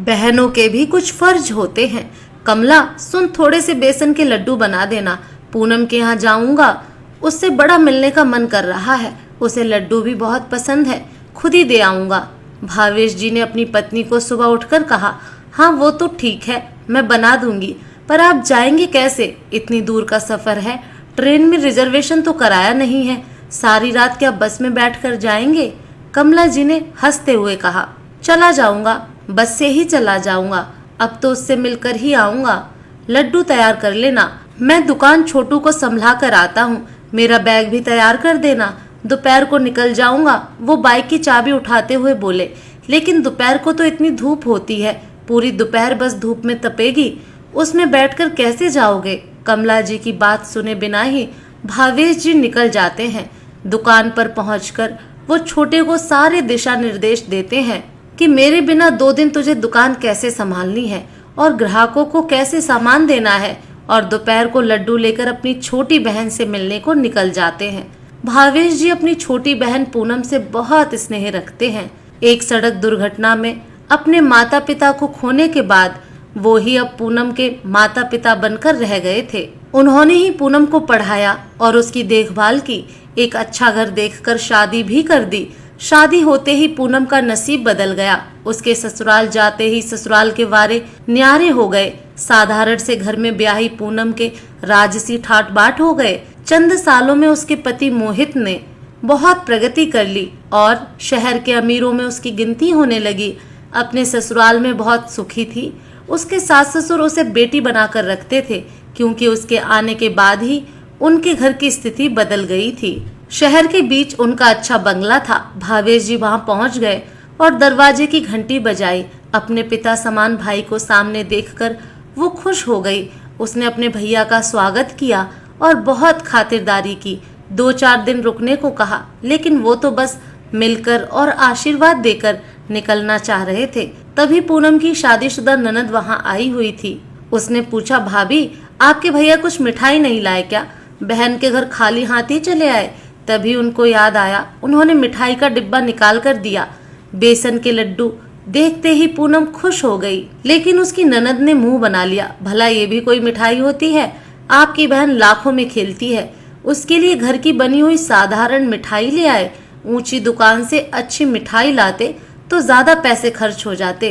बहनों के भी कुछ फर्ज होते हैं। कमला सुन, थोड़े से बेसन के लड्डू बना देना, पूनम के यहाँ जाऊंगा, उससे बड़ा मिलने का मन कर रहा है, उसे लड्डू भी बहुत पसंद है, खुद ही दे आऊंगा। भावेश जी ने अपनी पत्नी को सुबह उठकर कहा, हाँ वो तो ठीक है, मैं बना दूंगी, पर आप जाएंगे कैसे? इतनी दूर का सफर है, ट्रेन में रिजर्वेशन तो कराया नहीं है, सारी रात क्या बस में बैठकर जाएंगे? कमला जी ने हंसते हुए कहा, चला जाऊंगा, बस से ही चला जाऊंगा, अब तो उससे मिलकर ही आऊंगा। लड्डू तैयार कर लेना, मैं दुकान छोटू को संभला कर आता हूँ, मेरा बैग भी तैयार कर देना, दोपहर को निकल जाऊंगा। वो बाइक की चाबी उठाते हुए बोले, लेकिन दोपहर को तो इतनी धूप होती है, पूरी दोपहर बस धूप में तपेगी, उसमें बैठकर कैसे जाओगे? कमला जी की बात सुने बिना ही भावेश जी निकल जाते हैं। दुकान पर पहुंचकर वो छोटे को सारे दिशा निर्देश देते हैं कि मेरे बिना 2 दिन तुझे दुकान कैसे संभालनी है और ग्राहकों को कैसे सामान देना है, और दोपहर को लड्डू लेकर अपनी छोटी बहन से मिलने को निकल जाते हैं। भावेश जी अपनी छोटी बहन पूनम से बहुत स्नेह रखते हैं। एक सड़क दुर्घटना में अपने माता पिता को खोने के बाद वो ही अब पूनम के माता पिता बनकर रह गए थे। उन्होंने ही पूनम को पढ़ाया और उसकी देखभाल की, एक अच्छा घर देखकर शादी भी कर दी। शादी होते ही पूनम का नसीब बदल गया, उसके ससुराल जाते ही ससुराल के वारे न्यारे हो गए। साधारण से घर में ब्याही पूनम के राजसी ठाट बाट हो गए। चंद सालों में उसके पति मोहित ने बहुत प्रगति कर ली और शहर के अमीरों में उसकी गिनती होने लगी। अपने ससुराल में बहुत सुखी थी। उसके सास ससुर उसे बेटी बनाकर रखते थे, क्योंकि उसके आने के बाद ही उनके घर की स्थिति बदल गई थी। शहर के बीच उनका अच्छा बंगला था। भावेश जी वहां पहुंच गए और दरवाजे की घंटी बजाई। अपने पिता समान भाई को सामने देखकर वो खुश हो गई। उसने अपने भैया का स्वागत किया और बहुत खातिरदारी की। 2-4 दिन रुकने को कहा, लेकिन वो तो बस मिलकर और आशीर्वाद देकर निकलना चाह रहे थे। तभी पूनम की शादीशुदा ननद वहां आई हुई थी। उसने पूछा, भाभी आपके भैया कुछ मिठाई नहीं लाए क्या? बहन के घर खाली हाथ ही चले आए। तभी उनको याद आया, उन्होंने मिठाई का डिब्बा निकाल कर दिया, बेसन के लड्डू। देखते ही पूनम खुश हो गई, लेकिन उसकी ननद ने मुंह बना लिया, भला ये भी कोई मिठाई होती है? आपकी बहन लाखों में खेलती है, उसके लिए घर की बनी हुई साधारण मिठाई ले आए। ऊंची दुकान से अच्छी मिठाई लाते तो ज्यादा पैसे खर्च हो जाते।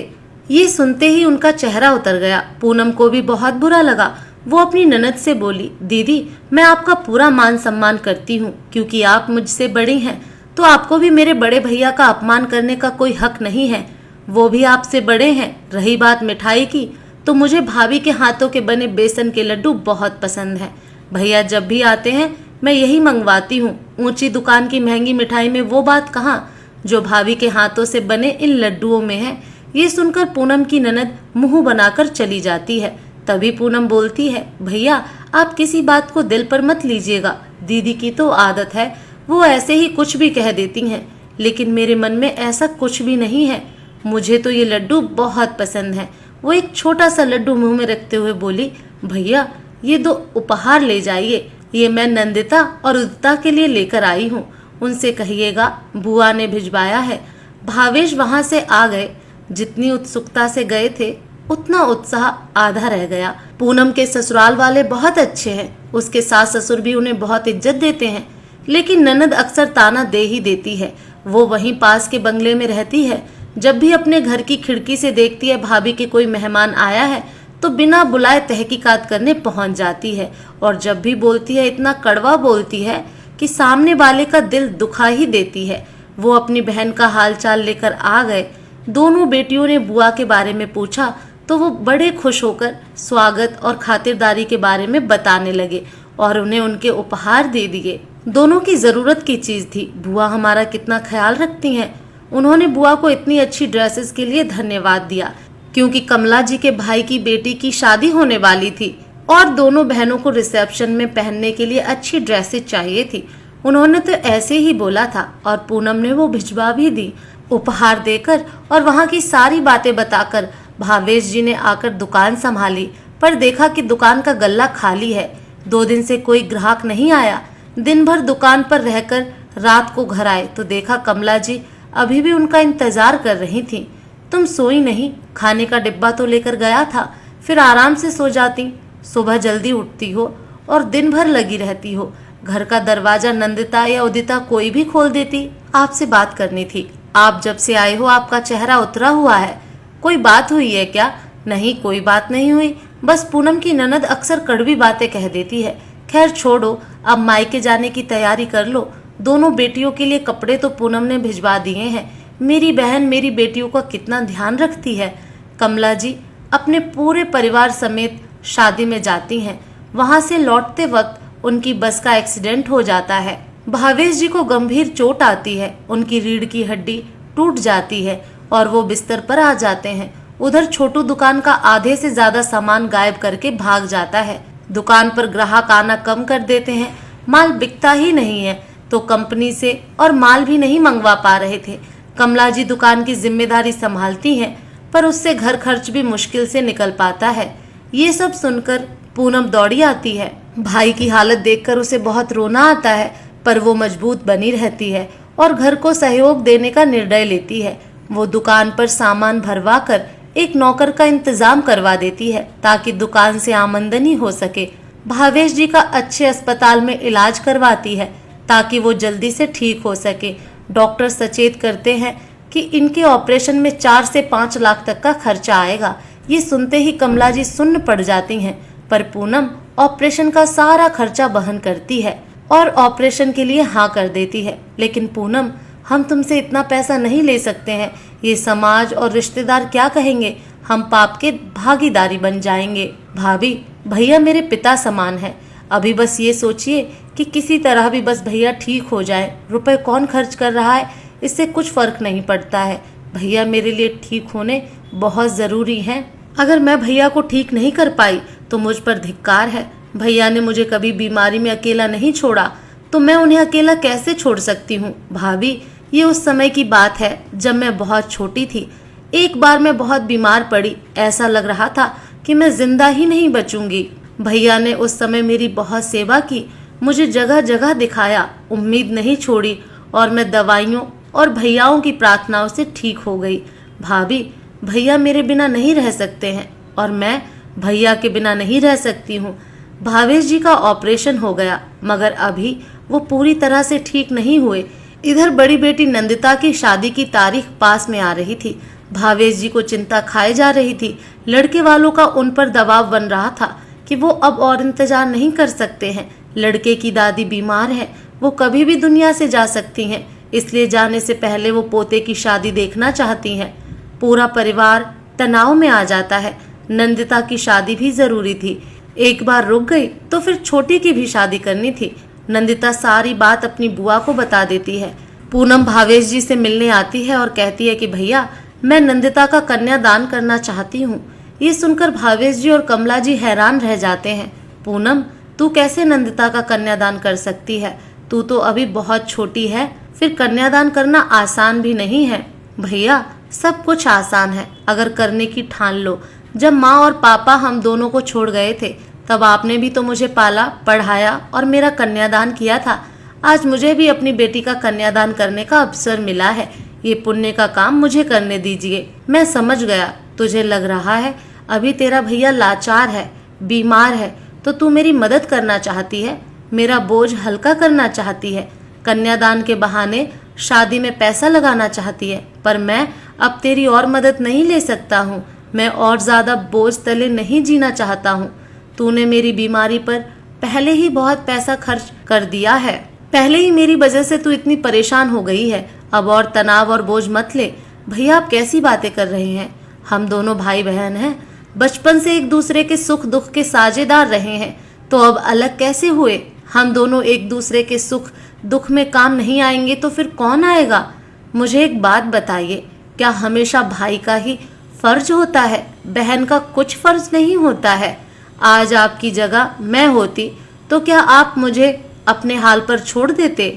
ये सुनते ही उनका चेहरा उतर गया। पूनम को भी बहुत बुरा लगा। वो अपनी ननद से बोली, दीदी मैं आपका पूरा मान सम्मान करती हूँ, क्योंकि आप मुझसे बड़ी हैं, तो आपको भी मेरे बड़े भैया का अपमान करने का कोई हक नहीं है। वो भी आपसे बड़े हैं। रही बात मिठाई की, तो मुझे भाभी के हाथों के बने बेसन के लड्डू बहुत पसंद है। भैया जब भी आते हैं मैं यही मंगवाती हूँ। ऊंची दुकान की महंगी मिठाई में वो बात कहाँ जो भाभी के हाथों से बने इन लड्डुओं में है। ये सुनकर पूनम की ननद मुंह बनाकर चली जाती है। तभी पूनम बोलती है, भैया आप किसी बात को दिल पर मत लीजिएगा, दीदी की तो आदत है, वो ऐसे ही कुछ भी कह देती हैं, लेकिन मेरे मन में ऐसा कुछ भी नहीं है। मुझे तो ये लड्डू बहुत पसंद है। वो एक छोटा सा लड्डू मुंह में रखते हुए बोली, भैया ये 2 उपहार ले जाइए, ये मैं नंदिता और उदिता के लिए लेकर आई हूँ, उनसे कहिएगा बुआ ने भिजवाया है। भावेश वहां से आ गए। जितनी उत्सुकता से गए थे उतना उत्साह आधा रह गया। पूनम के ससुराल वाले बहुत अच्छे हैं, उसके सास ससुर भी उन्हें बहुत इज्जत देते हैं, लेकिन ननद अक्सर ताना दे ही देती है। वो वहीं पास के बंगले में रहती है। जब भी अपने घर की खिड़की से देखती है भाभी के कोई मेहमान आया है, तो बिना बुलाए तहकीकात करने पहुंच जाती है, और जब भी बोलती है इतना कड़वा बोलती है कि सामने वाले का दिल दुखा ही देती है। वो अपनी बहन का हालचाल लेकर आ गए। दोनों बेटियों ने बुआ के बारे में पूछा तो वो बड़े खुश होकर स्वागत और खातिरदारी के बारे में बताने लगे और उन्हें उनके उपहार दे दिए। दोनों की जरूरत की चीज थी। बुआ हमारा कितना ख्याल रखती हैं। उन्होंने बुआ को इतनी अच्छी ड्रेसेस के लिए धन्यवाद दिया, क्योंकि कमला जी के भाई की बेटी की शादी होने वाली थी और दोनों बहनों को रिसेप्शन में पहनने के लिए अच्छी ड्रेसेस चाहिए थी। उन्होंने तो ऐसे ही बोला था और पूनम ने वो भिजवा भी दी। उपहार देकर और वहाँ की सारी बातें बताकर भावेश जी ने आकर दुकान संभाली, पर देखा कि दुकान का गल्ला खाली है। 2 दिन से कोई ग्राहक नहीं आया। दिन भर दुकान पर रहकर रात को घर आए तो देखा कमला जी अभी भी उनका इंतजार कर रही थी। तुम सोई नहीं, खाने का डिब्बा तो लेकर गया था, फिर आराम से सो जाती। सुबह जल्दी उठती हो और दिन भर लगी रहती हो। घर का दरवाजा नंदिता या उदिता कोई भी खोल देती। आपसे बात करनी थी। आप जब से आए हो आपका चेहरा उतरा हुआ है। कोई बात हुई है क्या? नहीं, कोई बात नहीं हुई, बस पूनम की ननद अक्सर कड़वी बातें कह देती है। खैर छोड़ो, अब मायके जाने की तैयारी कर लो। दोनों बेटियों के लिए कपड़े तो पूनम ने भिजवा दिए हैं। मेरी बहन मेरी बेटियों का कितना ध्यान रखती है। कमला जी अपने पूरे परिवार समेत शादी में जाती हैं। वहां से लौटते वक्त उनकी बस का एक्सीडेंट हो जाता है। भावेश जी को गंभीर चोट आती है। उनकी रीढ़ की हड्डी टूट जाती है और वो बिस्तर पर आ जाते हैं। उधर छोटू दुकान का आधे से ज्यादा सामान गायब करके भाग जाता है। दुकान पर ग्राहक आना कम कर देते हैं। माल बिकता ही नहीं है तो कंपनी से और माल भी नहीं मंगवा पा रहे थे। कमला जी दुकान की जिम्मेदारी संभालती हैं, पर उससे घर खर्च भी मुश्किल से निकल पाता है। ये सब सुनकर पूनम दौड़ी आती है। भाई की हालत देखकर उसे बहुत रोना आता है, पर वो मजबूत बनी रहती है और घर को सहयोग देने का निर्णय लेती है। वो दुकान पर सामान भरवा कर एक नौकर का इंतजाम करवा देती है ताकि दुकान से आमदनी हो सके। भावेश जी का अच्छे अस्पताल में इलाज करवाती है ताकि वो जल्दी से ठीक हो सके। डॉक्टर सचेत करते हैं कि इनके ऑपरेशन में 4 से 5 लाख तक का खर्चा आएगा। ये सुनते ही कमला जी सुन्न पड़ जाती हैं, पर पूनम ऑपरेशन का सारा खर्चा वहन करती है और ऑपरेशन के लिए हाँ कर देती है। लेकिन पूनम, हम तुमसे इतना पैसा नहीं ले सकते हैं। ये समाज और रिश्तेदार क्या कहेंगे? हम पाप के भागीदारी बन जाएंगे। भाभी, भैया मेरे पिता समान है। अभी बस ये सोचिए कि किसी तरह भी बस भैया ठीक हो जाए। रुपए कौन खर्च कर रहा है, इससे कुछ फर्क नहीं पड़ता है। भैया मेरे लिए ठीक होने बहुत जरूरी हैं। अगर मैं भैया को ठीक नहीं कर पाई तो मुझ पर धिक्कार है। भैया ने मुझे कभी बीमारी में अकेला नहीं छोड़ा, तो मैं उन्हें अकेला कैसे छोड़ सकती हूँ? भाभी, ये उस समय की बात है जब मैं बहुत छोटी थी। एक बार मैं बहुत बीमार पड़ी। ऐसा लग रहा था कि मैं जिंदा ही नहीं बचूंगी। भैया ने उस समय मेरी बहुत सेवा की, मुझे जगह जगह दिखाया, उम्मीद नहीं छोड़ी और मैं दवाइयों और भैयाओं की प्रार्थनाओं से ठीक हो गई। भाभी, भैया मेरे बिना नहीं रह सकते हैं और मैं भैया के बिना नहीं रह सकती हूँ। भावेश जी का ऑपरेशन हो गया, मगर अभी वो पूरी तरह से ठीक नहीं हुए। इधर बड़ी बेटी नंदिता की शादी की तारीख पास में आ रही थी। भावेश जी को चिंता खाए जा रही थी। लड़के वालों का उन पर दबाव बन रहा था कि वो अब और इंतजार नहीं कर सकते हैं। लड़के की दादी बीमार है, वो कभी भी दुनिया से जा सकती हैं, इसलिए जाने से पहले वो पोते की शादी देखना चाहती हैं। पूरा परिवार तनाव में आ जाता है। नंदिता की शादी भी जरूरी थी। एक बार रुक गई तो फिर छोटी की भी शादी करनी थी। नंदिता सारी बात अपनी बुआ को बता देती है। पूनम भावेश जी से मिलने आती है और कहती है कि भैया, मैं नंदिता का कन्यादान करना चाहती हूँ। ये सुनकर भावेश जी और कमला जी हैरान रह जाते हैं। पूनम, तू कैसे नंदिता का कन्यादान कर सकती है? तू तो अभी बहुत छोटी है, फिर कन्यादान करना आसान भी नहीं है। भैया, सब कुछ आसान है अगर करने की ठान लो। जब माँ और पापा हम दोनों को छोड़ गए थे, तब आपने भी तो मुझे पाला, पढ़ाया और मेरा कन्यादान किया था। आज मुझे भी अपनी बेटी का कन्यादान करने का अवसर मिला है। ये पुण्य का काम मुझे करने दीजिए। मैं समझ गया, तुझे लग रहा है अभी तेरा भैया लाचार है, बीमार है, तो तू मेरी मदद करना चाहती है, मेरा बोझ हल्का करना चाहती है, कन्यादान के बहाने शादी में पैसा लगाना चाहती है। पर मैं अब तेरी और मदद नहीं ले सकता हूँ। मैं और ज्यादा बोझ तले नहीं जीना चाहता हूँ। तूने मेरी बीमारी पर पहले ही बहुत पैसा खर्च कर दिया है। पहले ही मेरी वजह से तू इतनी परेशान हो गई है। अब और तनाव और बोझ मत ले। भैया, आप कैसी बातें कर रहे हैं? हम दोनों भाई बहन हैं, बचपन से एक दूसरे के सुख दुख के साझेदार रहे हैं, तो अब अलग कैसे हुए? हम दोनों एक दूसरे के सुख दुख में काम नहीं आएंगे तो फिर कौन आएगा? मुझे एक बात बताइए, क्या हमेशा भाई का ही फर्ज होता है, बहन का कुछ फर्ज नहीं होता है? आज आपकी जगह मैं होती तो क्या आप मुझे अपने हाल पर छोड़ देते?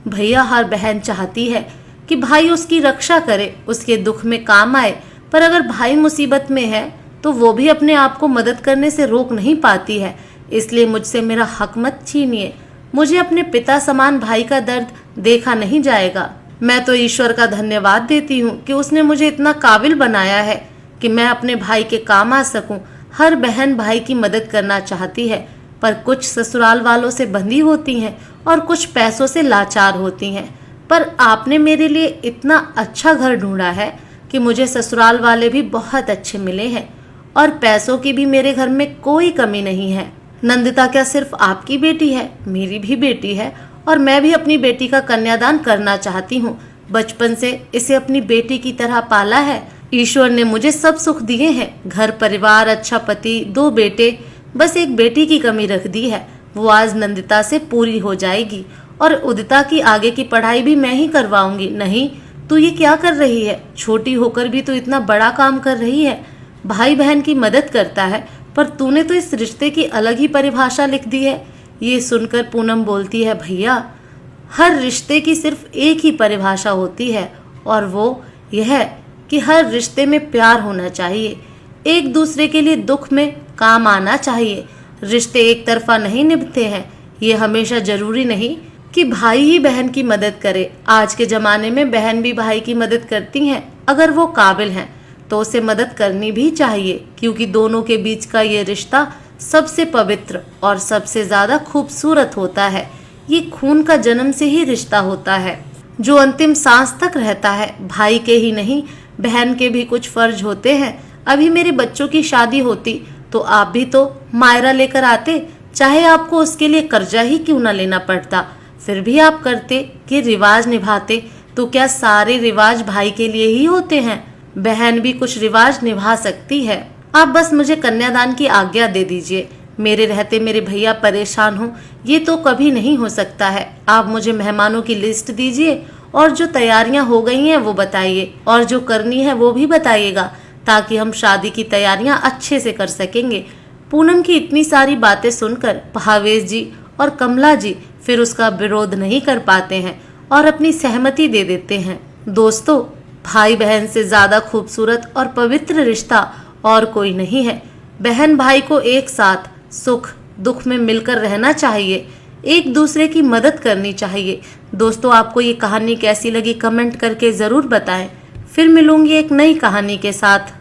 भैया, हर बहन चाहती है कि भाई उसकी रक्षा करे, उसके दुख में काम आए, पर अगर भाई मुसीबत में है तो वो भी अपने आप को मदद करने से रोक नहीं पाती है। इसलिए मुझसे मेरा हक मत छीनिए। मुझे अपने पिता समान भाई का दर्द देखा नहीं जाएगा। मैं तो ईश्वर का धन्यवाद देती हूँ कि उसने मुझे इतना काबिल बनाया है कि मैं अपने भाई के काम आ सकूं। हर बहन भाई की मदद करना चाहती है, पर कुछ ससुराल वालों से बंधी होती हैं और कुछ पैसों से लाचार होती हैं। पर आपने मेरे लिए इतना अच्छा घर ढूंढा है कि मुझे ससुराल वाले भी बहुत अच्छे मिले हैं और पैसों की भी मेरे घर में कोई कमी नहीं है। नंदिता क्या सिर्फ आपकी बेटी है? मेरी भी बेटी है और मैं भी अपनी बेटी का कन्यादान करना चाहती हूँ। बचपन से इसे अपनी बेटी की तरह पाला है। ईश्वर ने मुझे सब सुख दिए हैं, घर परिवार, अच्छा पति, 2 बेटे, बस एक बेटी की कमी रख दी है। वो आज नंदिता से पूरी हो जाएगी और उदिता की आगे की पढ़ाई भी मैं ही करवाऊंगी। नहीं, तू ये क्या कर रही है? छोटी होकर भी तू इतना बड़ा काम कर रही है, भाई बहन की मदद करता है, पर तूने तो इस रिश्ते की अलग ही परिभाषा लिख दी है। ये सुनकर पूनम बोलती है, भैया, हर रिश्ते की सिर्फ एक ही परिभाषा होती है और वो यह है कि हर रिश्ते में प्यार होना चाहिए, एक दूसरे के लिए दुख में काम आना चाहिए। रिश्ते एक तरफा नहीं निभते हैं। ये हमेशा जरूरी नहीं कि भाई ही बहन की मदद करे। आज के जमाने में बहन भी भाई की मदद करती हैं। अगर वो काबिल हैं तो उसे मदद करनी भी चाहिए, क्योंकि दोनों के बीच का ये रिश्ता सबसे पवित्र और सबसे ज्यादा खूबसूरत होता है। ये खून का जन्म से ही रिश्ता होता है जो अंतिम सांस तक रहता है। भाई के ही नहीं, बहन के भी कुछ फर्ज होते हैं। अभी मेरे बच्चों की शादी होती तो आप भी तो मायरा लेकर आते, चाहे आपको उसके लिए कर्जा ही क्यों न लेना पड़ता, फिर भी आप करते कि रिवाज निभाते। तो क्या सारे रिवाज भाई के लिए ही होते हैं? बहन भी कुछ रिवाज निभा सकती है। आप बस मुझे कन्यादान की आज्ञा दे दीजिए। मेरे रहते मेरे भैया परेशान हो, ये तो कभी नहीं हो सकता है। आप मुझे मेहमानों की लिस्ट दीजिए और जो तैयारियां हो गई हैं वो बताइए, और जो करनी है वो भी बताइएगा, ताकि हम शादी की तैयारियां अच्छे से कर सकेंगे। पूनम की इतनी सारी बातें सुनकर भावेश जी और कमला जी फिर उसका विरोध नहीं कर पाते हैं और अपनी सहमति दे देते हैं। दोस्तों, भाई बहन से ज्यादा खूबसूरत और पवित्र रिश्ता और कोई नहीं है। बहन भाई को एक साथ सुख दुख में मिलकर रहना चाहिए, एक दूसरे की मदद करनी चाहिए। दोस्तों, आपको ये कहानी कैसी लगी कमेंट करके जरूर बताएं। फिर मिलूंगी एक नई कहानी के साथ।